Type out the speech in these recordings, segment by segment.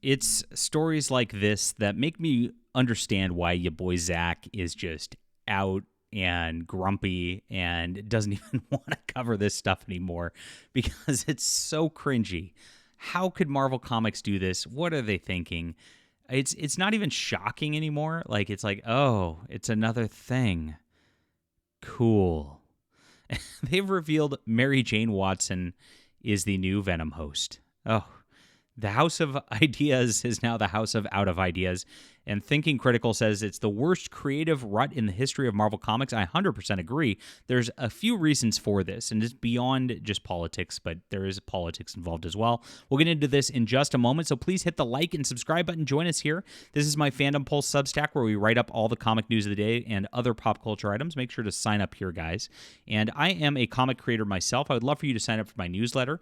It's stories like this that make me understand why your boy Zach is just out and grumpy and doesn't even want to cover this stuff anymore because it's so cringy. How could Marvel Comics do this? What are they thinking? It's not even shocking anymore. Like it's like, oh, it's another thing. Cool. They've revealed Mary Jane Watson is the new Venom host. Oh, the House of Ideas is now the House of Out of Ideas. And Thinking Critical says it's the worst creative rut in the history of Marvel Comics. I 100% agree. There's a few reasons for this, and it's beyond just politics, but there is politics involved as well. We'll get into this in just a moment, so please hit the like and subscribe button. Join us here. This is my Fandom Pulse Substack, where we write up all the comic news of the day and other pop culture items. Make sure to sign up here, guys. And I am a comic creator myself. I would love for you to sign up for my newsletter.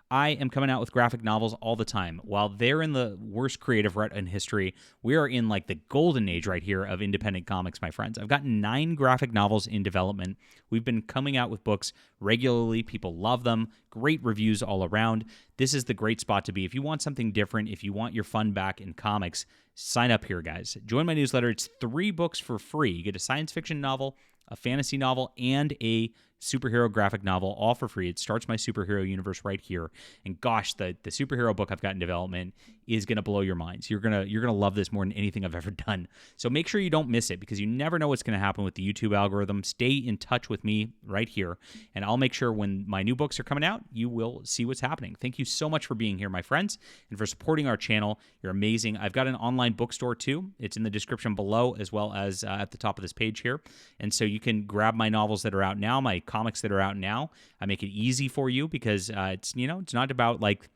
I am coming out with graphic novels all the time. While they're in the worst creative rut in history, we are in like the golden age right here of independent comics, my friends. I've got 9 graphic novels in development. We've been coming out with books regularly. People love them. Great reviews all around. This is the great spot to be. If you want something different, if you want your fun back in comics, sign up here, guys. Join my newsletter. It's 3 books for free. You get a science fiction novel, a fantasy novel, and a superhero graphic novel, all for free. It starts my superhero universe right here. And gosh, the superhero book I've got in development is going to blow your minds. You're going to love this more than anything I've ever done. So make sure you don't miss it, because you never know what's going to happen with the YouTube algorithm. Stay in touch with me right here, and I'll make sure when my new books are coming out, you will see what's happening. Thank you so much for being here, my friends, and for supporting our channel. You're amazing. I've got an online bookstore too. It's in the description below, as well as at the top of this page here. And so you can grab my novels that are out now, my comics that are out now. I make it easy for you because it's not about like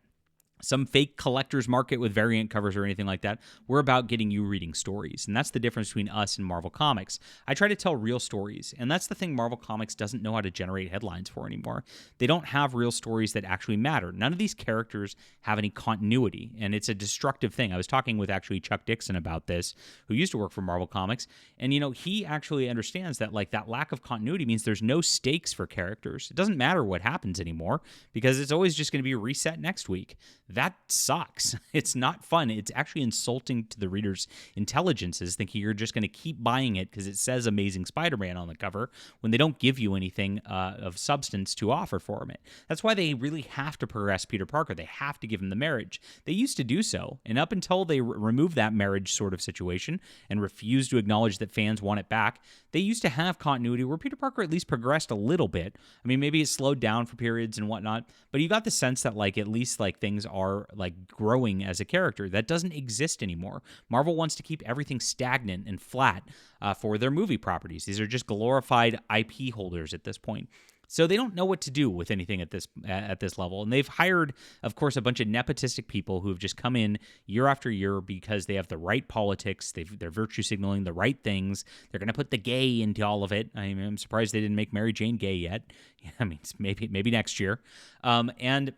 some fake collector's market with variant covers or anything like that. We're about getting you reading stories, and that's the difference between us and Marvel Comics. I try to tell real stories, and that's the thing Marvel Comics doesn't know how to generate headlines for anymore. They don't have real stories that actually matter. None of these characters have any continuity, and it's a destructive thing. I was talking with actually Chuck Dixon about this, who used to work for Marvel Comics, and he actually understands that like that lack of continuity means there's no stakes for characters. It doesn't matter what happens anymore because it's always just going to be reset next week. That sucks. It's not fun. It's actually insulting to the reader's intelligences, thinking you're just going to keep buying it because it says Amazing Spider-Man on the cover when they don't give you anything of substance to offer for him. That's why they really have to progress Peter Parker. They have to give him the marriage. They used to do so, and up until they removed that marriage sort of situation and refused to acknowledge that fans want it back, they used to have continuity where Peter Parker at least progressed a little bit. I mean, maybe it slowed down for periods and whatnot, but you got the sense that like at least like things are like growing as a character. That doesn't exist anymore. Marvel wants to keep everything stagnant and flat for their movie properties. These are just glorified IP holders at this point. So they don't know what to do with anything at this level. And they've hired, of course, a bunch of nepotistic people who have just come in year after year because they have the right politics. They're virtue signaling the right things. They're going to put the gay into all of it. I mean, I'm surprised they didn't make Mary Jane gay yet. I mean, maybe next year. And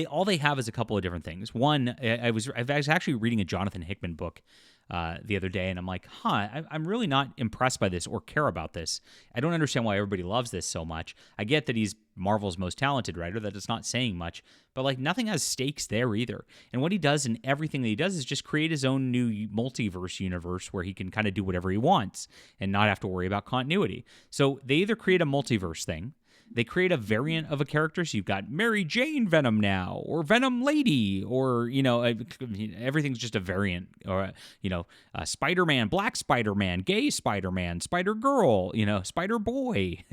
all they have is a couple of different things. One, I was actually reading a Jonathan Hickman book the other day, and I'm like, I'm really not impressed by this or care about this. I don't understand why everybody loves this so much. I get that he's Marvel's most talented writer, that it's not saying much, but like nothing has stakes there either. And what he does and everything that he does is just create his own new multiverse universe where he can kind of do whatever he wants and not have to worry about continuity. So they either create a multiverse thing, they create a variant of a character, so you've got Mary Jane Venom now, or Venom Lady, or, everything's just a variant, or, Spider-Man, Black Spider-Man, Gay Spider-Man, Spider-Girl, Spider-Boy,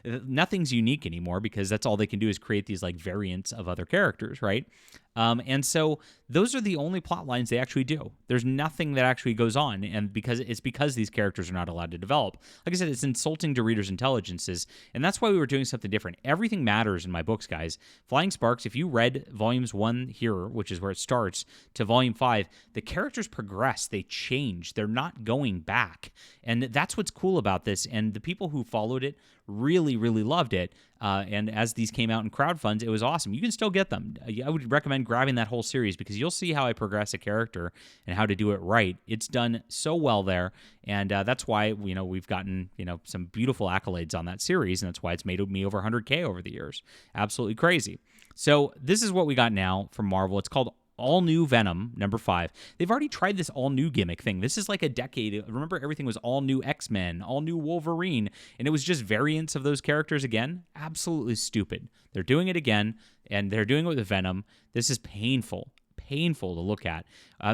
nothing's unique anymore because that's all they can do is create these, like, variants of other characters, right? And so those are the only plot lines they actually do. There's nothing that actually goes on, and because these characters are not allowed to develop. Like I said, it's insulting to readers' intelligences, and that's why we were doing something different. Everything matters in my books, guys. Flying Sparks, if you read volumes 1 here, which is where it starts, to volume 5, the characters progress, they change, they're not going back. And that's what's cool about this, and the people who followed it really, really loved it. And as these came out in crowdfunds, it was awesome. You can still get them. I would recommend grabbing that whole series because you'll see how I progress a character and how to do it right. It's done so well there, and that's why we've gotten some beautiful accolades on that series, and that's why it's made me over 100K over the years. Absolutely crazy. So this is what we got now from Marvel. It's called All-New Venom, number 5. They've already tried this all-new gimmick thing. This is like a decade. Remember, everything was all-new X-Men, all-new Wolverine, and it was just variants of those characters again? Absolutely stupid. They're doing it again, and they're doing it with Venom. This is painful to look at.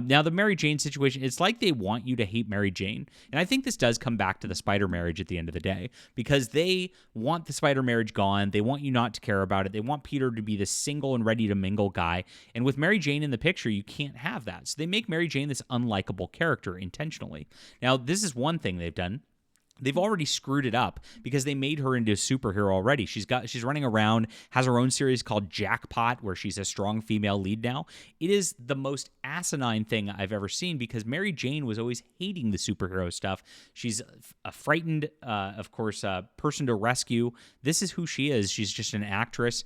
Now, the Mary Jane situation, it's like they want you to hate Mary Jane. And I think this does come back to the spider marriage at the end of the day, because they want the spider marriage gone. They want you not to care about it. They want Peter to be the single and ready to mingle guy. And with Mary Jane in the picture, you can't have that. So they make Mary Jane this unlikable character intentionally. Now, this is one thing they've done. They've already screwed it up because they made her into a superhero already. She's running around, has her own series called Jackpot, where she's a strong female lead now. It is the most asinine thing I've ever seen, because Mary Jane was always hating the superhero stuff. She's a frightened, of course, person to rescue. This is who she is. She's just an actress.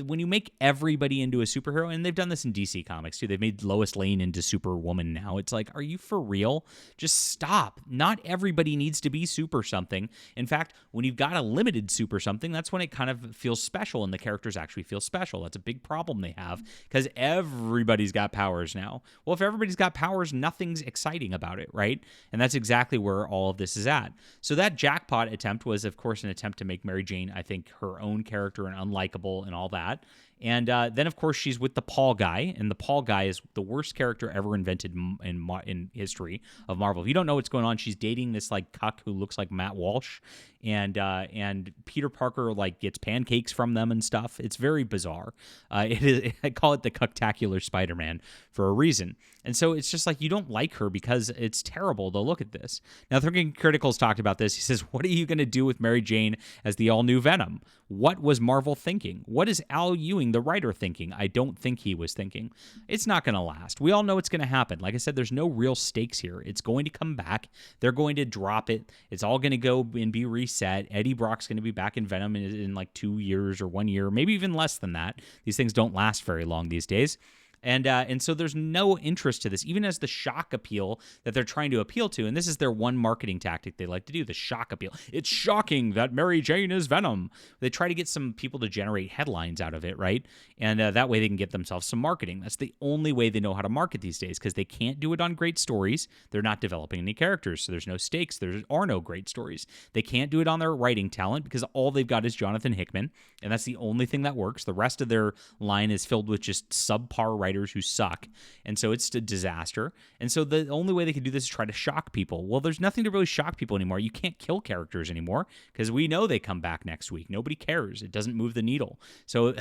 When you make everybody into a superhero, and they've done this in DC Comics too, they've made Lois Lane into Superwoman now. It's like, are you for real? Just stop. Not everybody needs to be super something. In fact, when you've got a limited super something, that's when it kind of feels special and the characters actually feel special. That's a big problem they have, because everybody's got powers now. Well, if everybody's got powers, nothing's exciting about it, right? And that's exactly where all of this is at. So that Jackpot attempt was, of course, an attempt to make Mary Jane, I think, her own character and unlikable and all that. And then, of course, she's with the Paul guy, and the Paul guy is the worst character ever invented in history of Marvel. If you don't know what's going on, she's dating this like cuck who looks like Matt Walsh, and Peter Parker like gets pancakes from them and stuff. It's very bizarre. It is. I call it the cucktacular Spider-Man for a reason. And so it's just like, you don't like her because it's terrible to look at this. Now, Thinking Critical's talked about this. He says, what are you going to do with Mary Jane as the all-new Venom? What was Marvel thinking? What is Al Ewing, the writer, thinking? I don't think he was thinking. It's not going to last. We all know it's going to happen. Like I said, there's no real stakes here. It's going to come back. They're going to drop it. It's all going to go and be reset. Eddie Brock's going to be back in Venom in like 2 years or 1 year, maybe even less than that. These things don't last very long these days. And so there's no interest to this, even as the shock appeal that they're trying to appeal to. And this is their one marketing tactic they like to do, the shock appeal. It's shocking that Mary Jane is Venom. They try to get some people to generate headlines out of it, right? And that way they can get themselves some marketing. That's the only way they know how to market these days, because they can't do it on great stories. They're not developing any characters, so there's no stakes. There are no great stories. They can't do it on their writing talent, because all they've got is Jonathan Hickman, and that's the only thing that works. The rest of their line is filled with just subpar writers who suck, and so it's a disaster. And so the only way they can do this is try to shock people. Well, there's nothing to really shock people anymore. You can't kill characters anymore, because we know they come back next week. Nobody cares. It doesn't move the needle. So,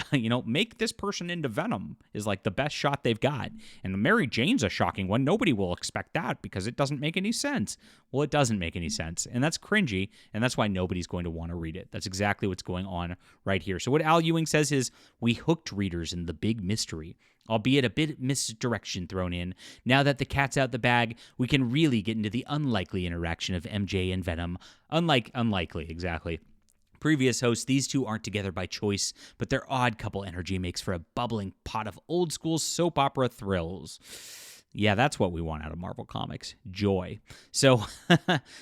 make this person into Venom is like the best shot they've got. And Mary Jane's a shocking one. Nobody will expect that, because it doesn't make any sense. Well, it doesn't make any sense, and that's cringy, and that's why nobody's going to want to read it. That's exactly what's going on right here. So what Al Ewing says is, we hooked readers in the big mystery, albeit a bit misdirection thrown in. Now that the cat's out the bag, we can really get into the unlikely interaction of MJ and Venom. Unlikely, exactly. Previous hosts, these two aren't together by choice, but their odd couple energy makes for a bubbling pot of old-school soap opera thrills. Yeah, that's what we want out of Marvel Comics. Joy. So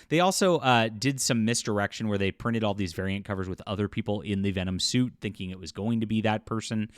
they also did some misdirection where they printed all these variant covers with other people in the Venom suit, thinking it was going to be that person.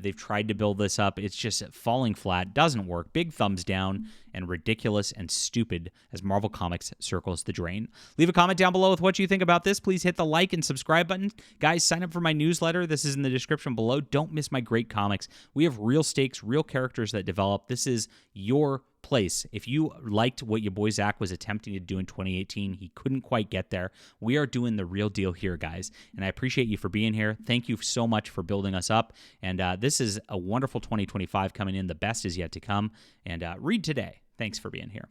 They've tried to build this up. It's just falling flat. Doesn't work. Big thumbs down, and ridiculous and stupid as Marvel Comics circles the drain. Leave a comment down below with what you think about this. Please hit the like and subscribe button. Guys, sign up for my newsletter. This is in the description below. Don't miss my great comics. We have real stakes, real characters that develop. This is your place. If you liked what your boy Zach was attempting to do in 2018, he couldn't quite get there. We are doing the real deal here, guys, and I appreciate you for being here. Thank you so much for building us up, and this is a wonderful 2025 coming in. The best is yet to come, and read today. Thanks for being here.